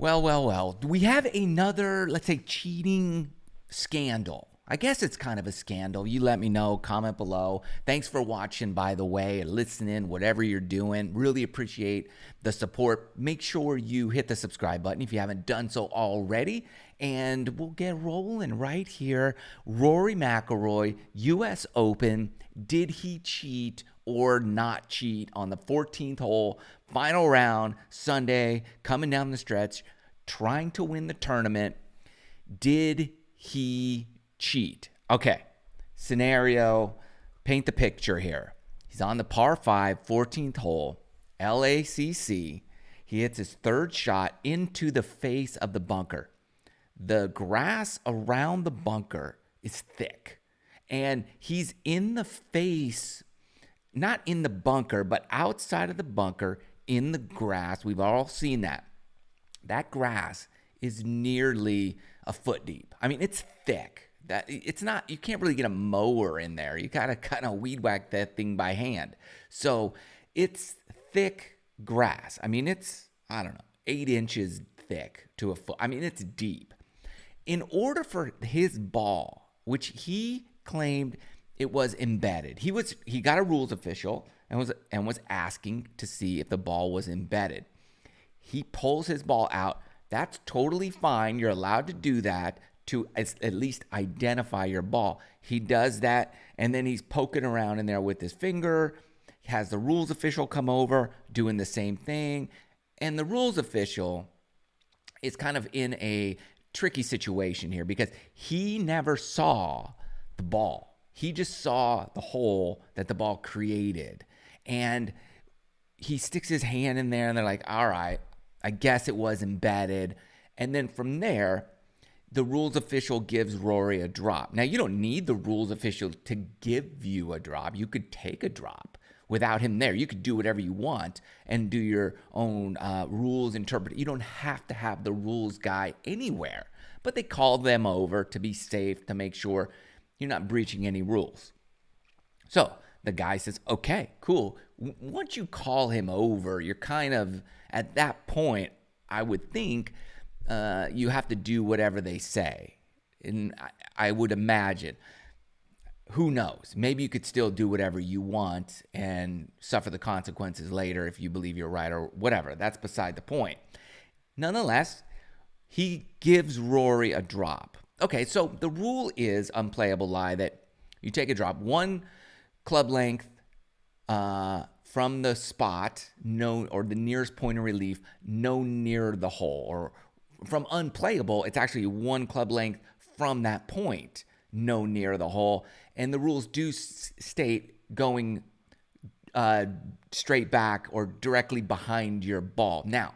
Well. We have another, let's say, cheating scandal. I guess it's kind of a scandal. You let me know. Comment below. Thanks for watching, by the way, and listening, whatever you're doing. Really appreciate the support. Make sure you hit the subscribe button if you haven't done so already. And we'll get rolling right here. Rory McIlroy, U.S. Open. Did he cheat or not cheat on the 14th hole, final round, Sunday, coming down the stretch, trying to win the tournament? Did he cheat? Okay, scenario, paint the picture here. He's on the par 5, 14th hole, LACC. He hits his third shot into the face of the bunker. The grass around the bunker is thick, and he's in the face, not in the bunker, but outside of the bunker in the grass. We've all seen that. That grass is nearly a foot deep. I mean, it's thick. That it's not, you can't really get a mower in there. You gotta kind of weed whack that thing by hand. So it's thick grass. I mean, it's, I don't know, 8 inches thick to a foot. I mean, it's deep. In order for his ball, which he claimed it was embedded, he got a rules official and was asking to see if the ball was embedded. He pulls his ball out. That's totally fine. You're allowed to do that to at least identify your ball. He does that, and then he's poking around in there with his finger. He has the rules official come over, doing the same thing. And the rules official is kind of in a tricky situation here because he never saw the ball. He just saw the hole that the ball created. And he sticks his hand in there, and they're like, all right, I guess it was embedded. And then from there, the rules official gives Rory a drop. Now, you don't need the rules official to give you a drop. You could take a drop without him there. You could do whatever you want and do your own rules interpret. You don't have to have the rules guy anywhere. But they call them over to be safe, to make sure you're not breaching any rules. So the guy says, okay, cool. Once you call him over, you're kind of, at that point, I would think, you have to do whatever they say. And I would imagine, who knows? Maybe you could still do whatever you want and suffer the consequences later if you believe you're right or whatever. That's beside the point. Nonetheless, he gives Rory a drop. Okay, so the rule is unplayable lie that you take a drop 1 club length from the spot, or the nearest point of relief, no nearer the hole. Or from unplayable, it's actually 1 club length from that point, no near the hole. And the rules do state going straight back or directly behind your ball. Now,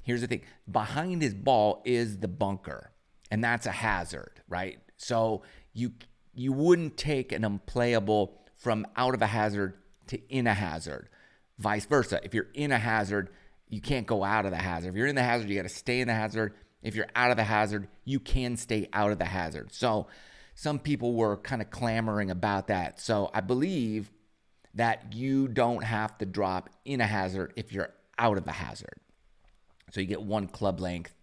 here's the thing. Behind his ball is the bunker, and that's a hazard, right? So you wouldn't take an unplayable from out of a hazard to in a hazard. Vice versa. If you're in a hazard, you can't go out of the hazard. If you're in the hazard, you got to stay in the hazard. If you're out of the hazard, you can stay out of the hazard. So some people were kind of clamoring about that. So I believe that you don't have to drop in a hazard if you're out of the hazard. So you get 1 club length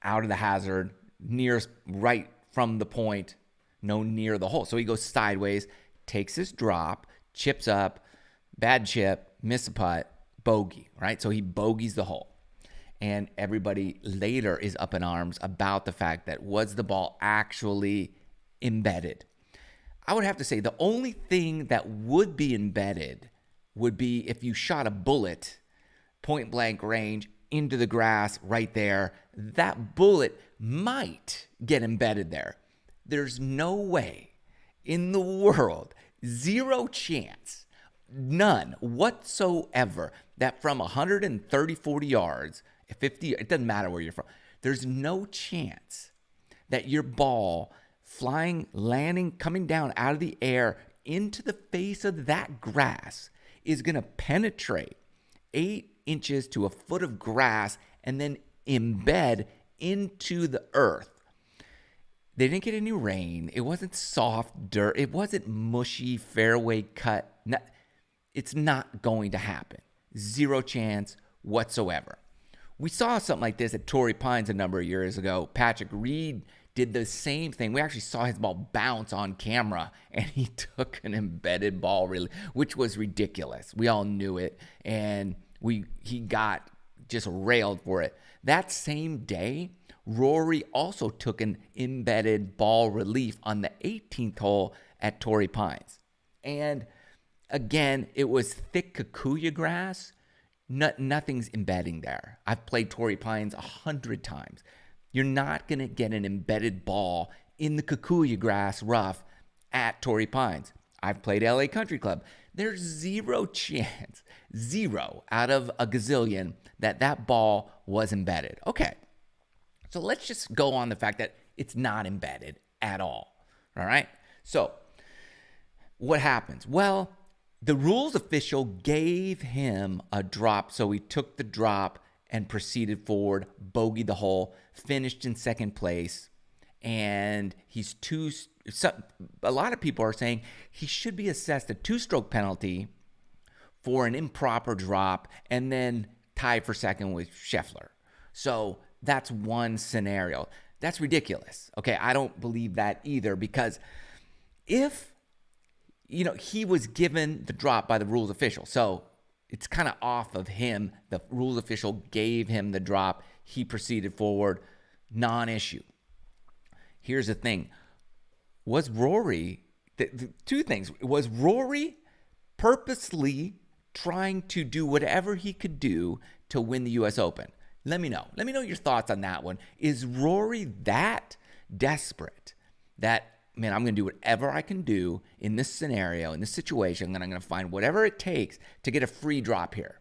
out of the hazard, nearest right from the point, no near the hole. So he goes sideways, takes his drop, chips up, bad chip, miss a putt, bogey, right? So he bogeys the hole. And everybody later is up in arms about the fact that was the ball actually embedded? I would have to say the only thing that would be embedded would be if you shot a bullet point blank range into the grass right there. That bullet might get embedded there. There's no way in the world, 0 chance, none whatsoever, that from 130, 40 yards, 50, it doesn't matter where you're from, there's no chance that your ball flying, landing, coming down out of the air into the face of that grass is going to penetrate 8 inches to a foot of grass and then embed into the earth. They didn't get any rain. It wasn't soft dirt. It wasn't mushy fairway cut. It's not going to happen. 0 chance whatsoever. We saw something like this at Torrey Pines a number of years ago. Patrick Reed did the same thing. We actually saw his ball bounce on camera, and he took an embedded ball, really, which was ridiculous. We all knew it, and he got just railed for it. That same day, Rory also took an embedded ball relief on the 18th hole at Torrey Pines. And again, it was thick kikuyu grass. Nothing's embedding there. I've played Torrey Pines 100 times. You're not going to get an embedded ball in the kikuyu grass rough at Torrey Pines. I've played LA Country Club. There's zero chance, zero out of a gazillion that ball was embedded. Okay, so let's just go on the fact that it's not embedded at all. All right, so what happens? Well, the rules official gave him a drop, so he took the drop and proceeded forward, bogeyed the hole, finished in second place, and a lot of people are saying he should be assessed a 2-stroke penalty for an improper drop and then tied for second with Scheffler. So that's one scenario. That's ridiculous. Okay, I don't believe that either, because if, he was given the drop by the rules official, so it's kind of off of him. The rules official gave him the drop. He proceeded forward, non-issue. Here's the thing. Was Rory, two things. Was Rory purposely trying to do whatever he could do to win the U.S. Open? Let me know. Let me know your thoughts on that one. Is Rory that desperate that, man, I'm going to do whatever I can do in this scenario, in this situation, and I'm going to find whatever it takes to get a free drop here?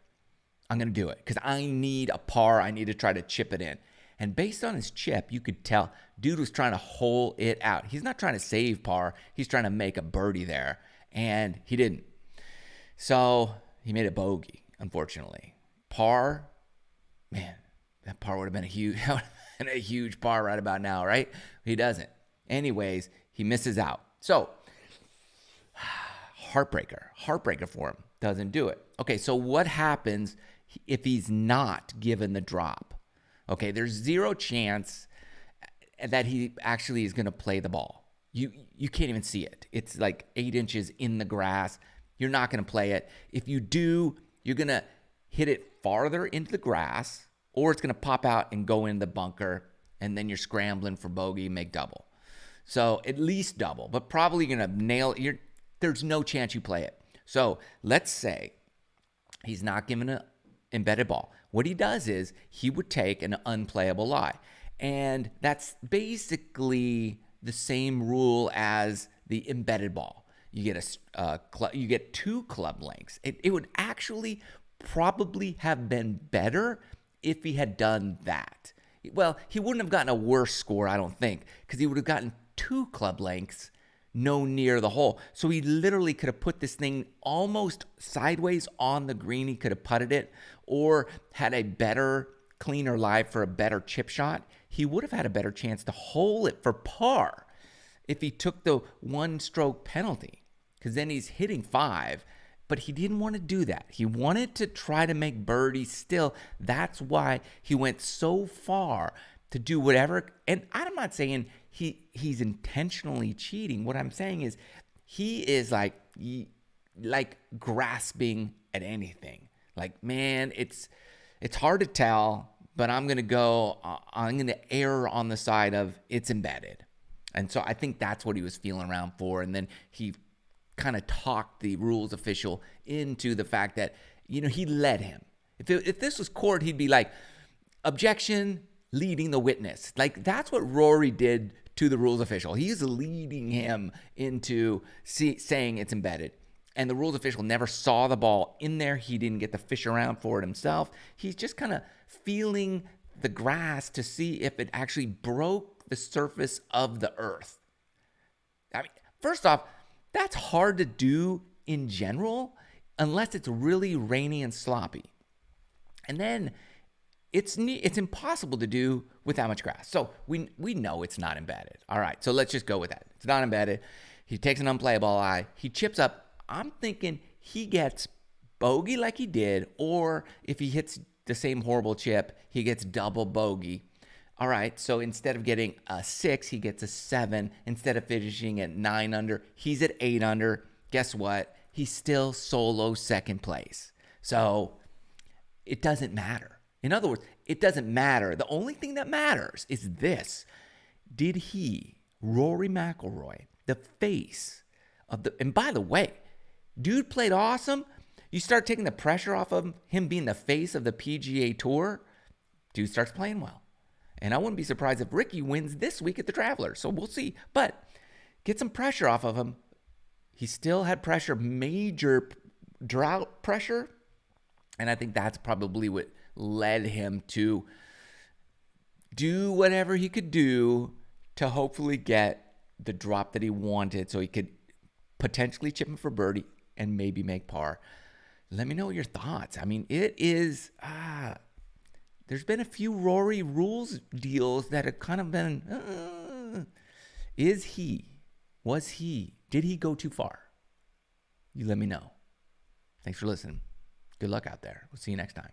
I'm going to do it because I need a par. I need to try to chip it in. And based on his chip, you could tell dude was trying to hole it out. He's not trying to save par. He's trying to make a birdie there, and he didn't. So he made a bogey, unfortunately. Par, man, that par would have been a huge par right about now, right? He doesn't. Anyways, he misses out. So heartbreaker for him. Doesn't do it. Okay, so what happens if he's not given the drop? Okay, there's zero chance that he actually is going to play the ball. You can't even see it. It's like 8 inches in the grass. You're not going to play it. If you do, you're going to hit it farther into the grass, or it's going to pop out and go in the bunker, and then you're scrambling for bogey, make double. So at least double, but probably going to nail it. There's no chance you play it. So let's say he's not given an embedded ball. What he does is he would take an unplayable lie. And that's basically the same rule as the embedded ball. You get 2 club lengths. It would actually probably have been better if he had done that. Well, he wouldn't have gotten a worse score, I don't think, because he would have gotten 2 club lengths no near the hole. So he literally could have put this thing almost sideways on the green. He could have putted it or had a better, cleaner lie for a better chip shot. He would have had a better chance to hole it for par if he took the 1-stroke penalty, because then he's hitting 5. But he didn't want to do that. He wanted to try to make birdie still. That's why he went so far to do whatever. And I'm not saying he's intentionally cheating. What I'm saying is he is like grasping at anything. Like, man, it's hard to tell, but I'm going to err on the side of it's embedded. And so I think that's what he was feeling around for. And then he kind of talked the rules official into the fact that, he led him. If this was court, he'd be like, objection, leading the witness. Like, that's what Rory did to the rules official. He's leading him into saying it's embedded. And the rules official never saw the ball in there. He didn't get to fish around for it himself. He's just kind of feeling the grass to see if it actually broke the surface of the earth. I mean, first off, that's hard to do in general unless it's really rainy and sloppy. And then it's impossible to do with that much grass. So we know it's not embedded. All right, so let's just go with that. It's not embedded. He takes an unplayable lie. He chips up. I'm thinking he gets bogey like he did, or if he hits the same horrible chip, he gets double bogey. All right, so instead of getting a 6, he gets a 7. Instead of finishing at 9 under, he's at 8 under. Guess what? He's still solo second place. So it doesn't matter. In other words, it doesn't matter. The only thing that matters is this. Did he, Rory McIlroy, the face of the, and by the way, dude played awesome. You start taking the pressure off of him being the face of the PGA Tour, dude starts playing well. And I wouldn't be surprised if Ricky wins this week at the Travelers. So we'll see. But get some pressure off of him. He still had pressure, major drought pressure. And I think that's probably what led him to do whatever he could do to hopefully get the drop that he wanted so he could potentially chip him for birdie and maybe make par. Let me know your thoughts. I mean, it is... there's been a few Rory rules deals that have kind of been, did he go too far? You let me know. Thanks for listening. Good luck out there. We'll see you next time.